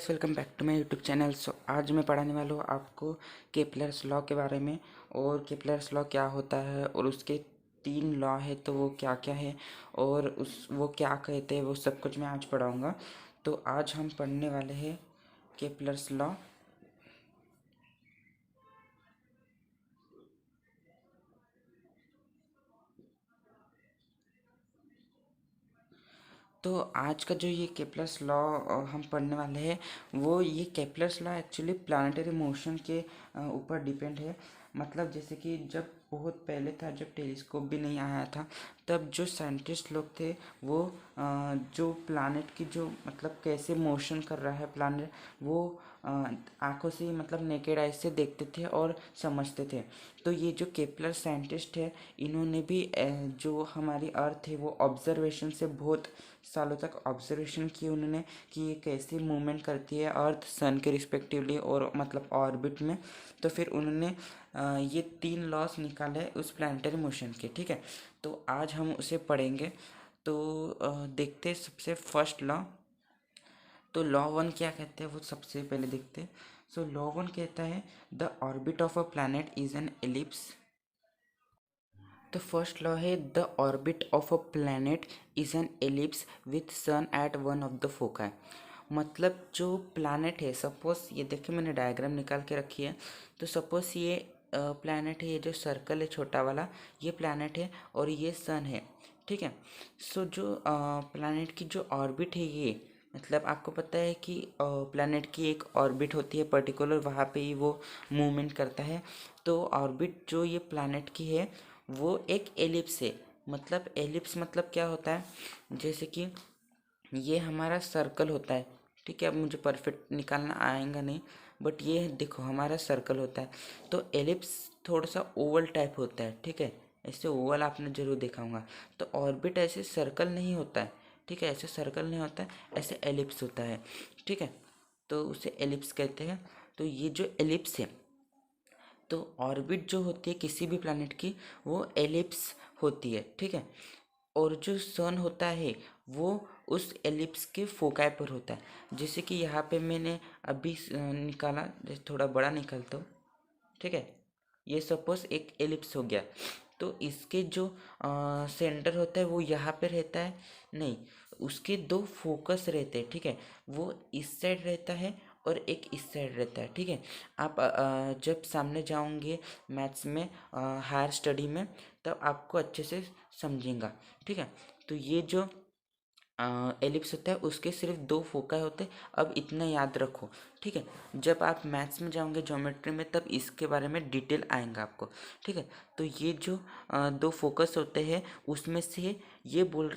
Guys, welcome back to my YouTube channel. आज मैं पढ़ाने वाला हूँ आपको केपलर्स लॉ के बारे में। और केपलर्स लॉ क्या होता है और उसके 3 लॉ है तो वो क्या क्या है और वो क्या कहते हैं, वो सब कुछ मैं आज पढ़ाऊँगा। तो आज हम पढ़ने वाले हैं केपलर्स लॉ। तो आज का जो ये केपलर्स लॉ हम पढ़ने वाले हैं, वो ये Kepler's law actually planetary motion के ऊपर डिपेंड है। मतलब जैसे कि जब बहुत पहले था, जब टेलीस्कोप भी नहीं आया था, तब जो साइंटिस्ट लोग थे वो जो प्लानट की जो मतलब कैसे मोशन कर रहा है प्लानट, वो आँखों से मतलब नेकेड आई से देखते थे और समझते थे। तो ये जो केपलर साइंटिस्ट है, इन्होंने भी जो हमारी अर्थ है वो ऑब्जर्वेशन से बहुत सालों तक ऑब्जर्वेशन किए उन्होंने कि ये कैसे मूवमेंट करती है अर्थ सन के रिस्पेक्टिवली और मतलब ऑर्बिट में। तो फिर उन्होंने ये 3 लॉस निकाले उस प्लानिटरी मोशन के। ठीक है, तो आज हम उसे पढ़ेंगे। तो देखते हैं सबसे फर्स्ट लॉ। तो लॉ 1 क्या कहते हैं वो सबसे पहले देखते हैं। सो लॉ 1 कहता है the orbit of a planet is an ellipse. तो फर्स्ट लॉ है the orbit of a planet is an ellipse with sun at one of the foci. मतलब जो प्लैनेट है, सपोज ये देखिए मैंने डायग्राम निकाल के रखी है। तो सपोज ये प्लैनेट है, ये जो सर्कल है छोटा वाला, ये प्लैनेट है और ये सन है। ठीक है। सो जो प्लैनेट की जो ऑर्बिट है, ये मतलब आपको पता है कि प्लैनेट की एक ऑर्बिट होती है पर्टिकुलर, वहाँ पे ही वो मूवमेंट करता है। तो ऑर्बिट जो ये प्लैनेट की है वो एक एलिप्स है। मतलब एलिप्स मतलब क्या होता है, जैसे कि ये हमारा सर्कल होता है। ठीक है, अब मुझे परफेक्ट निकालना आएगा नहीं, बट ये देखो हमारा सर्कल होता है। तो एलिप्स थोड़ा सा ओवल टाइप होता है। ठीक है, ऐसे ओवल आपने जरूर देखा होगा। तो ऑर्बिट ऐसे सर्कल नहीं होता है। ठीक है, ऐसे सर्कल नहीं होता है, ऐसे एलिप्स होता है। ठीक है, तो उसे एलिप्स कहते हैं। तो ये जो एलिप्स है, तो ऑर्बिट जो होती है किसी भी प्लैनेट की, वो एलिप्स होती है। ठीक है, और जो सन होता है वो उस एलिप्स के फोकाई पर होता है। जैसे कि यहाँ पे मैंने अभी निकाला, जैसे थोड़ा बड़ा निकालता हूँ। ठीक है, ये सपोज एक एलिप्स हो गया। तो इसके जो सेंटर होता है वो यहाँ पे रहता है नहीं, उसके 2 फोकस रहते हैं। ठीक है, वो इस साइड रहता है और एक इस साइड रहता है। ठीक है, आप जब सामने जाओगे मैथ्स में, हायर स्टडी में, तब आपको अच्छे से समझेगा। ठीक है, तो ये जो एलिप्स होता है उसके सिर्फ 2 फोकाई होते हैं। अब इतना याद रखो। ठीक है, जब आप मैथ्स में जाओगे ज्योमेट्री में, तब इसके बारे में डिटेल आएगा आपको। ठीक है, तो ये जो 2 फोकस होते हैं, उसमें से ये बोल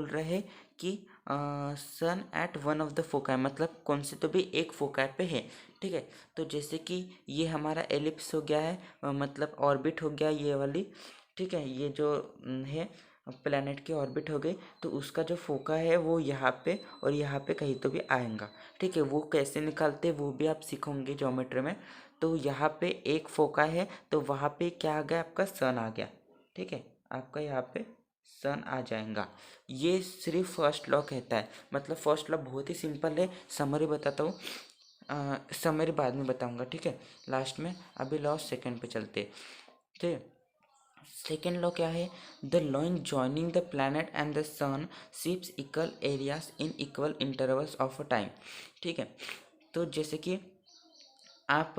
रहा है कि sun at one of the foci, मतलब कौन से तो भी एक फोकाई पे है। ठीक है, तो जैसे कि ये हमारा एलिप्स हो गया है, मतलब ऑर्बिट हो गया ये वाली। ठीक है, ये जो है प्लैनेट की ऑर्बिट हो गई, तो उसका जो फोका है वो यहाँ पे और यहाँ पे कहीं तो भी आएगा। ठीक है, वो कैसे निकालते वो भी आप सीखोगे ज्योमेट्री में। तो यहाँ पे एक फोका है, तो वहाँ पे क्या आ गया, आपका सन आ गया। ठीक है, आपका यहाँ पे सन आ जाएगा। ये सिर्फ फर्स्ट लॉ कहता है। मतलब फर्स्ट लॉ बहुत ही सिंपल है, समरी बताता हूँ। समरी बाद में बताऊँगा। ठीक है, लास्ट में। अभी लॉ सेकंड पे चलते। ठीक है, सेकेंड लॉ क्या है, the line joining the planet and the sun shifts equal areas in equal intervals of a time. ठीक है, तो जैसे कि आप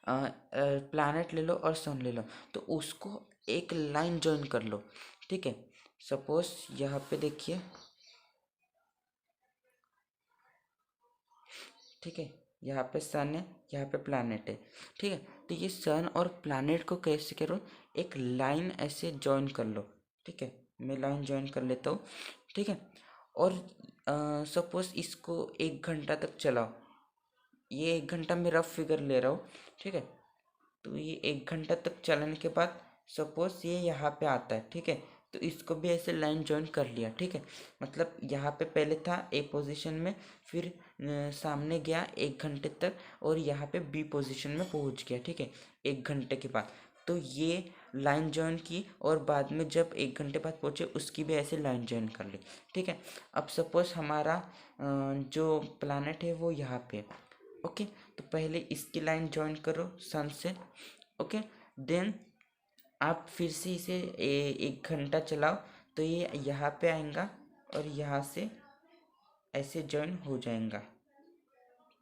प्लैनेट ले लो और सन ले लो, तो उसको एक लाइन जॉइन कर लो। ठीक है, सपोज यहाँ पे देखिए। ठीक है, यहाँ पे सन है, यहाँ पे प्लैनेट है। ठीक है, तो ये सन और प्लैनेट को कैसे करो, एक लाइन ऐसे जॉइन कर लो। ठीक है, मैं लाइन जॉइन कर लेता हूँ। ठीक है, और सपोज इसको 1 घंटा तक चलाओ। ये 1 घंटा में रफ फिगर ले रहा हूँ। ठीक है, तो ये 1 घंटा तक चलाने के बाद सपोज ये यहाँ पे आता है। ठीक है, तो इसको भी ऐसे लाइन जॉइन कर लिया। ठीक है, मतलब यहाँ पे पहले था ए पोजीशन में, फिर सामने गया 1 घंटे तक और यहाँ पे बी पोजीशन में पहुँच गया। ठीक है, 1 घंटे के बाद तो ये लाइन ज्वाइन की और बाद में जब 1 घंटे बाद पहुँचे उसकी भी ऐसे लाइन ज्वाइन कर ली। ठीक है, अब सपोज हमारा जो प्लानट है वो यहाँ पे, ओके, तो पहले इसकी लाइन ज्वाइन करो सन से, ओके, देन आप फिर से इसे 1 घंटा चलाओ तो ये यहाँ पे आएगा और यहाँ से ऐसे ज्वाइन हो जाएगा।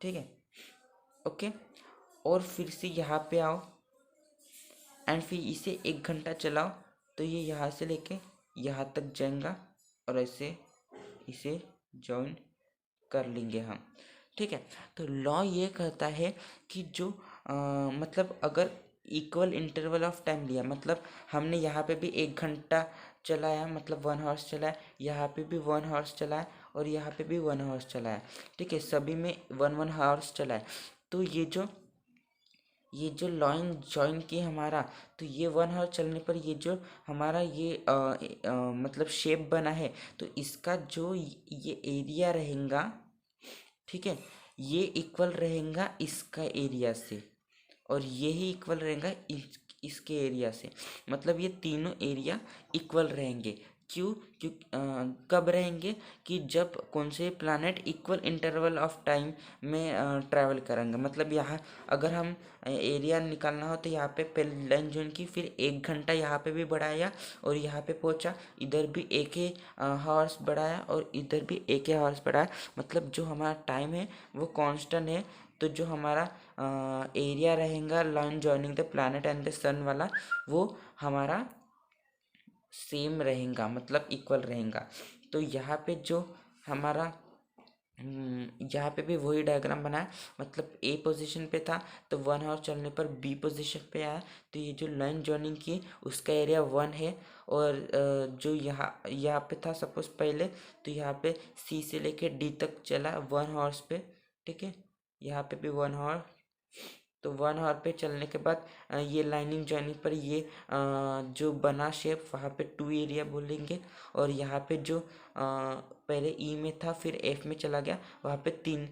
ठीक है, ओके, और फिर से यहाँ पे आओ एंड फिर इसे 1 घंटा चलाओ तो ये यहाँ से लेके यहाँ तक जाएगा और ऐसे इसे ज्वाइन कर लेंगे हम। ठीक है, तो लॉ ये कहता है कि जो मतलब अगर इक्वल इंटरवल ऑफ टाइम लिया, मतलब हमने यहाँ पे भी 1 घंटा चलाया, मतलब 1 हॉर्स चलाया, यहाँ पे भी 1 हॉर्स चलाया और यहाँ पे भी 1 हॉर्स चलाया। ठीक है, सभी में 1 1 हॉर्स चलाया, तो ये जो लाइन ज्वाइन की हमारा, तो ये 1 हॉर्स चलने पर ये जो हमारा ये मतलब शेप बना है, तो इसका जो ये एरिया रहेगा, ठीक है, ये इक्वल रहेगा इसका एरिया से और ये ही इक्वल रहेगा इसके एरिया से। मतलब ये तीनों एरिया इक्वल रहेंगे। क्यों? कब रहेंगे कि जब कौन से planet equal interval of time में ट्रैवल करेंगे। मतलब यहाँ अगर हम एरिया निकालना हो तो यहाँ पे पहले लाइन ज्वाइन की, फिर 1 घंटा यहाँ पे भी बढ़ाया और यहाँ पे पहुँचा, इधर भी एक ही हॉर्स बढ़ाया और इधर भी एक ही हॉर्स बढ़ाया। मतलब जो हमारा टाइम है वो कांस्टेंट है, तो जो हमारा एरिया रहेगा line joining the planet and the sun वाला, वो हमारा सेम रहेगा, मतलब इक्वल रहेगा। तो यहाँ पे जो हमारा यहाँ पे भी वही डायग्राम बनाया, मतलब ए पोजीशन पे था तो 1 हॉर्स चलने पर बी पोजीशन पे आया, तो ये जो लाइन जॉइनिंग की उसका एरिया 1 है। और जो यहाँ पे था सपोज पहले, तो यहाँ पे सी से लेके डी तक चला 1 हॉर्स पे। ठीक है, यहाँ पे भी 1 हॉर्स, तो 1 हॉर्स पे चलने के बाद ये लाइनिंग जॉइनिंग पर ये जो बना शेप वहाँ पे 2 एरिया बोलेंगे। और यहाँ पे जो पहले ई में था फिर एफ में चला गया, वहाँ पे 3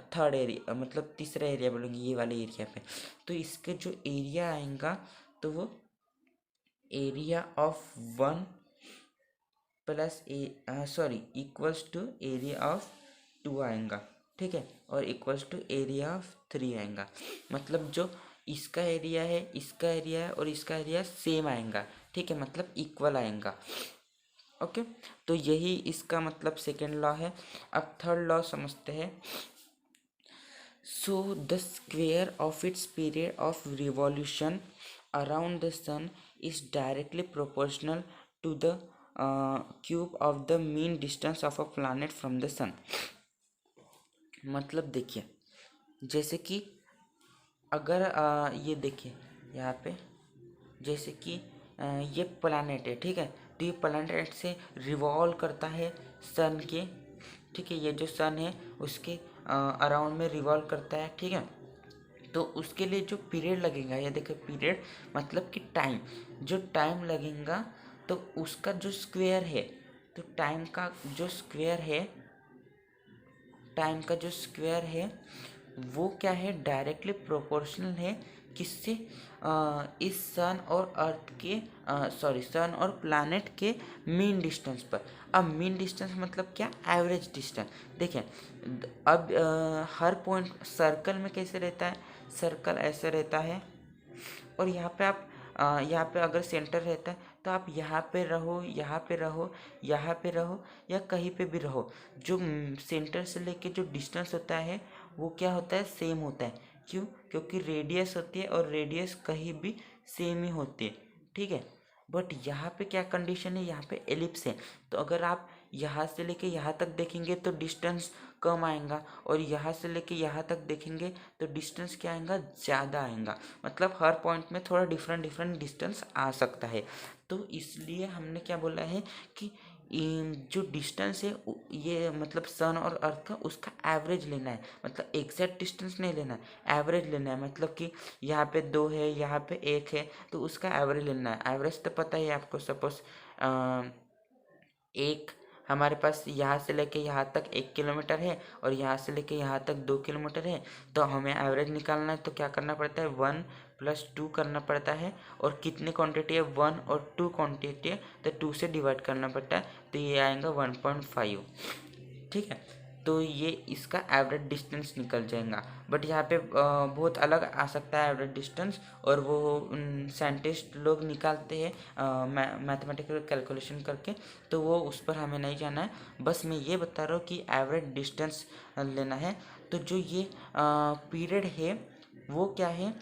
थर्ड एरिया, मतलब तीसरा एरिया बोलेंगे ये वाले एरिया पे। तो इसके जो एरिया आएगा तो वो area of 1 plus sorry equals to area of 2 आएगा। ठीक है, और इक्वल्स टू एरिया ऑफ 3 आएगा। मतलब जो इसका एरिया है, इसका एरिया है और इसका एरिया सेम आएगा। ठीक है, मतलब इक्वल आएगा। ओके, तो यही इसका मतलब सेकेंड लॉ है। अब थर्ड लॉ समझते हैं। So the square of its period of revolution around the sun is directly proportional to the cube of the mean distance of a planet from the sun. मतलब देखिए, जैसे कि अगर ये देखिए यहाँ पे, जैसे कि ये प्लानट है, ठीक है, तो ये प्लानट से रिवॉल्व करता है सन के। ठीक है, ये जो सन है उसके अराउंड में रिवॉल्व करता है। ठीक है, तो उसके लिए जो पीरियड लगेगा, ये देखिए पीरियड मतलब कि टाइम, जो टाइम लगेगा तो उसका जो स्क्वायर है, तो टाइम का जो स्क्वायर है, टाइम का जो स्क्वायर है वो क्या है, डायरेक्टली प्रोपोर्शनल है किससे, इस सन और अर्थ के सॉरी सन और प्लैनेट के मीन डिस्टेंस पर। अब मीन डिस्टेंस मतलब क्या, एवरेज डिस्टेंस। देखें अब हर पॉइंट सर्कल में कैसे रहता है, सर्कल ऐसे रहता है और यहाँ पे आप यहाँ पे अगर सेंटर रहता है तो आप यहाँ पे रहो, यहाँ पे रहो, यहाँ पे रहो या कहीं पे भी रहो, जो सेंटर से लेके जो डिस्टेंस होता है वो क्या होता है, सेम होता है। क्यों? क्योंकि रेडियस होती है और रेडियस कहीं भी सेम ही होती है। ठीक है, बट यहाँ पे क्या कंडीशन है, यहाँ पे एलिप्स है, तो अगर आप यहाँ से लेके यहाँ तक देखेंगे तो डिस्टेंस कम आएगा और यहाँ से लेके यहाँ तक देखेंगे तो डिस्टेंस क्या आएगा, ज़्यादा आएगा। मतलब हर पॉइंट में थोड़ा डिफरेंट डिफरेंट डिस्टेंस आ सकता है। तो इसलिए हमने क्या बोला है कि जो डिस्टेंस है ये मतलब सन और अर्थ का, उसका एवरेज लेना है, मतलब एग्जैक्ट डिस्टेंस नहीं लेना है, एवरेज लेना है। मतलब कि यहाँ पे 2 है, यहाँ पे 1 है, तो उसका एवरेज लेना है। एवरेज तो पता ही है आपको, सपोज 1 हमारे पास यहाँ से लेके यहाँ तक 1 किलोमीटर है और यहाँ से लेके यहाँ तक 2 किलोमीटर है, तो हमें एवरेज निकालना है तो क्या करना पड़ता है 1 + 2 करना पड़ता है। और कितनी क्वांटिटी है 1 और 2 क्वांटिटी है तो 2 से डिवाइड करना पड़ता है, तो ये आएगा 1.5। ठीक है, तो ये इसका एवरेज डिस्टेंस निकल जाएगा। बट यहाँ पे बहुत अलग आ सकता है एवरेज डिस्टेंस, और वो साइंटिस्ट लोग निकालते हैं मैथमेटिकल कैलकुलेशन करके, तो वो उस पर हमें नहीं जाना है। बस मैं ये बता रहा हूँ कि एवरेज डिस्टेंस लेना है। तो जो ये पीरियड है वो क्या है,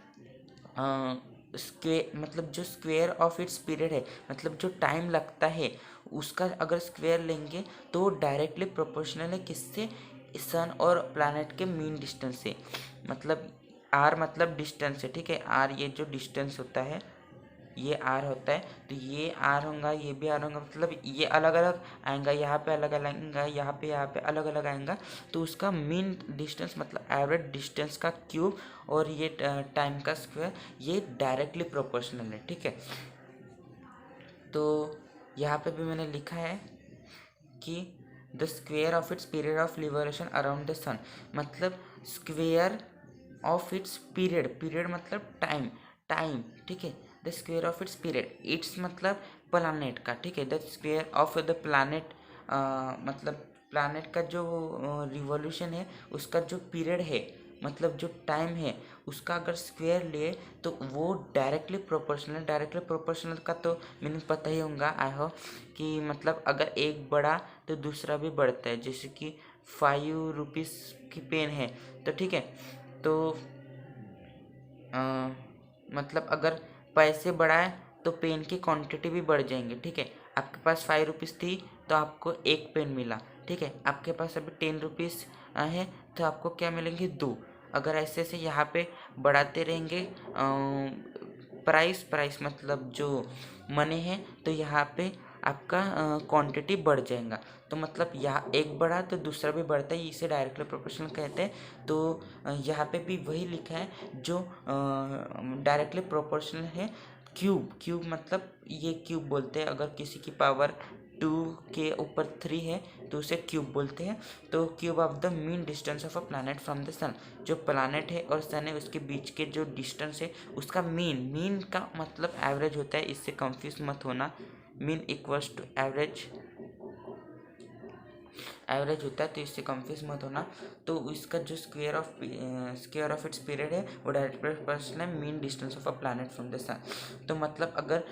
मतलब जो स्क्वेयर ऑफ इट्स पीरियड है, मतलब जो टाइम लगता है उसका अगर स्क्वेयर लेंगे तो वो डायरेक्टली प्रोपोर्शनल है किससे, सन और प्लैनेट के मीन डिस्टेंस से। मतलब आर मतलब डिस्टेंस है, ठीक है, आर ये जो डिस्टेंस होता है ये आर होता है, तो ये आर होगा, ये भी आर होगा, मतलब ये अलग अलग आएगा, यहाँ पे अलग अलग आएगा, यहाँ पे अलग अलग आएगा। तो उसका मीन डिस्टेंस मतलब एवरेज डिस्टेंस का क्यूब और ये टाइम का स्क्वायर, ये डायरेक्टली प्रोपोर्शनल है। ठीक है, तो यहाँ पे भी मैंने लिखा है कि the square of its period of revolution around the sun, मतलब square of its period, period मतलब टाइम, टाइम, ठीक है। The square of its period, its मतलब प्लानेट का, ठीक है। The square of the planet मतलब प्लानेट का जो रिवॉल्यूशन है उसका जो पीरियड है, मतलब जो टाइम है उसका अगर स्क्वेयर लिए तो वो डायरेक्टली प्रोपोर्शनल। डायरेक्टली प्रोपोर्शनल का तो मीनिंग पता ही होगा आई होप, कि मतलब अगर एक बढ़ा तो दूसरा भी बढ़ता है। जैसे कि 5 रुपीज़ की पेन है तो ठीक है, तो मतलब अगर पैसे बढ़ाए तो पेन की क्वांटिटी भी बढ़ जाएंगे। ठीक है, आपके पास 5 रुपीज़ थी तो आपको एक पेन मिला, ठीक है। आपके पास अभी 10 रुपीज़ है तो आपको क्या मिलेंगे, 2। अगर ऐसे ऐसे यहाँ पे बढ़ाते रहेंगे प्राइस, प्राइस मतलब जो मनी है, तो यहाँ पे आपका क्वांटिटी बढ़ जाएगा। तो मतलब यहाँ एक बढ़ा तो दूसरा भी बढ़ता है, इसे डायरेक्टली प्रोपोर्शनल कहते हैं। तो यहाँ पे भी वही लिखा है जो डायरेक्टली प्रोपोर्शनल है। क्यूब, क्यूब मतलब ये क्यूब बोलते हैं, अगर किसी की पावर 2 के ऊपर 3 है तो उसे क्यूब बोलते हैं। तो cube of the mean distance of a planet from the sun, जो प्लैनेट है और सन है उसके बीच के जो डिस्टेंस है उसका मीन, मीन का मतलब एवरेज होता है, इससे कंफ्यूज मत होना। Mean equals to average, average होता है, तो इससे कंफ्यूज मत होना। तो इसका जो स्क्वायर ऑफ इट्स पीरियड है वो डायरेक्ट प्रोपोर्शनल है mean distance of a planet from the sun. तो मतलब अगर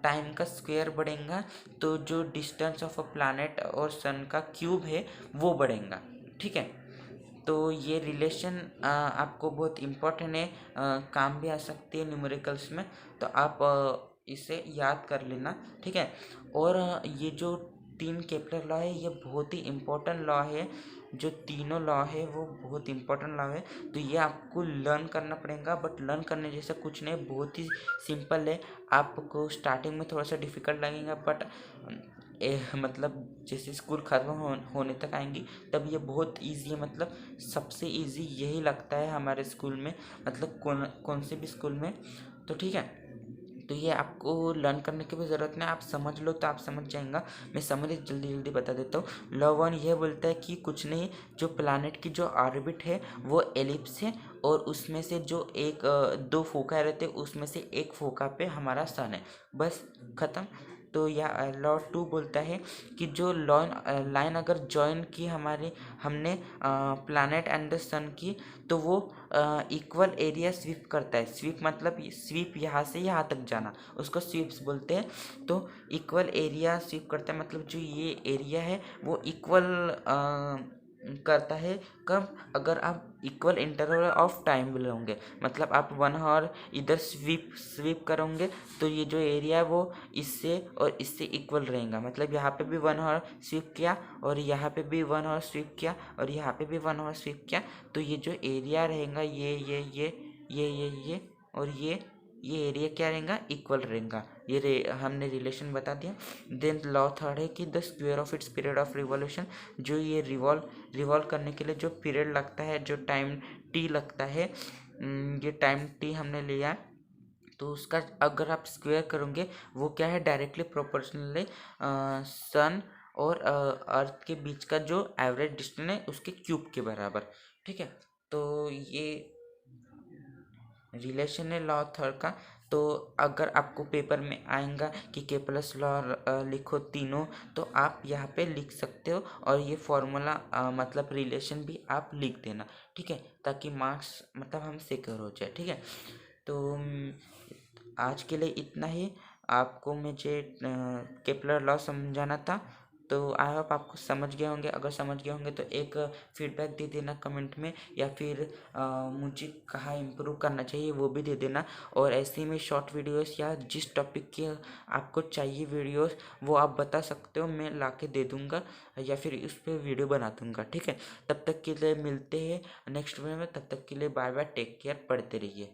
टाइम का स्क्वायर बढ़ेगा तो जो डिस्टेंस ऑफ अ प्लैनेट और सन का क्यूब है वो बढ़ेगा। ठीक है, तो ये रिलेशन आपको बहुत इम्पोर्टेंट है, काम भी आ सकती है न्यूमेरिकल्स में, तो आप इसे याद कर लेना। ठीक है, और ये जो 3 केपलर लॉ है ये बहुत ही इम्पोर्टेंट लॉ है। जो तीनों लॉ है वो बहुत इंपॉर्टेंट लॉ है, तो ये आपको लर्न करना पड़ेगा। बट लर्न करने जैसा कुछ नहीं, बहुत ही सिंपल है। आपको स्टार्टिंग में थोड़ा सा डिफिकल्ट लगेगा, बट मतलब जैसे स्कूल खत्म होने तक आएंगी तब ये बहुत इजी है। मतलब सबसे इजी यही लगता है हमारे स्कूल में, मतलब कौन से भी स्कूल में। तो ठीक है, तो ये आपको लर्न करने की भी ज़रूरत नहीं, आप समझ लो तो आप समझ जाएगा। मैं समरी जल्दी जल्दी बता देता हूँ। लॉ 1 ये बोलता है कि कुछ नहीं, जो प्लानट की जो ऑर्बिट है वो एलिप्स है, और उसमें से जो एक 2 फोका रहते हैं उसमें से एक फोका पे हमारा सन है, बस खत्म। तो यह लॉ 2 बोलता है कि जो लाइन अगर जॉइन की हमारे हमने प्लानट एंड द सन की, तो वो इक्वल एरिया स्वीप करता है। स्वीप मतलब स्वीप यहाँ से यहाँ तक जाना, उसको स्वीप्स बोलते हैं। तो इक्वल एरिया स्वीप करता है, मतलब जो ये एरिया है वो इक्वल करता है। कब, अगर आप इक्वल इंटरवल ऑफ टाइम लोगे, मतलब आप 1 आवर इधर स्वीप करोगे तो ये जो एरिया है वो इससे और इससे इक्वल रहेगा। मतलब यहाँ पे भी 1 आवर स्वीप किया और यहाँ पे भी 1 आवर स्वीप किया और यहाँ पे भी 1 आवर स्वीप किया, तो ये जो एरिया रहेगा ये और ये एरिया क्या रहेगा, इक्वल रहेगा। हमने रिलेशन बता दिया। देन लॉ 3 है कि the square of its period of revolution, जो ये रिवॉल्व करने के लिए जो पीरियड लगता है, जो टाइम टी लगता है, ये टाइम टी हमने लिया है, तो उसका अगर आप स्क्वायर करोगे वो क्या है, डायरेक्टली प्रोपोर्शनल है सन और अर्थ के बीच का जो एवरेज डिस्टेंस है उसके क्यूब के बराबर। ठीक है, तो ये रिलेशन है लॉ थर्ड का। तो अगर आपको पेपर में आएगा कि केपलस लॉ लिखो तीनों, तो आप यहाँ पे लिख सकते हो, और ये फॉर्मूला मतलब रिलेशन भी आप लिख देना। ठीक है, ताकि मार्क्स मतलब हम सिक्योर हो जाए। ठीक है, तो आज के लिए इतना ही। आपको मुझे केपलर लॉ समझाना था, तो आई होप आपको समझ गए होंगे। अगर समझ गए होंगे तो एक फीडबैक दे देना कमेंट में, या फिर मुझे कहाँ इम्प्रूव करना चाहिए वो भी दे देना। और ऐसे में शॉर्ट वीडियोस या जिस टॉपिक की आपको चाहिए वीडियोस वो आप बता सकते हो, मैं ला के दे दूँगा या फिर उस पर वीडियो बना दूँगा। ठीक है, तब तक के लिए मिलते हैं नेक्स्ट वीडियो में। तब तक के लिए बाय बाय, टेक केयर, पढ़ते रहिए।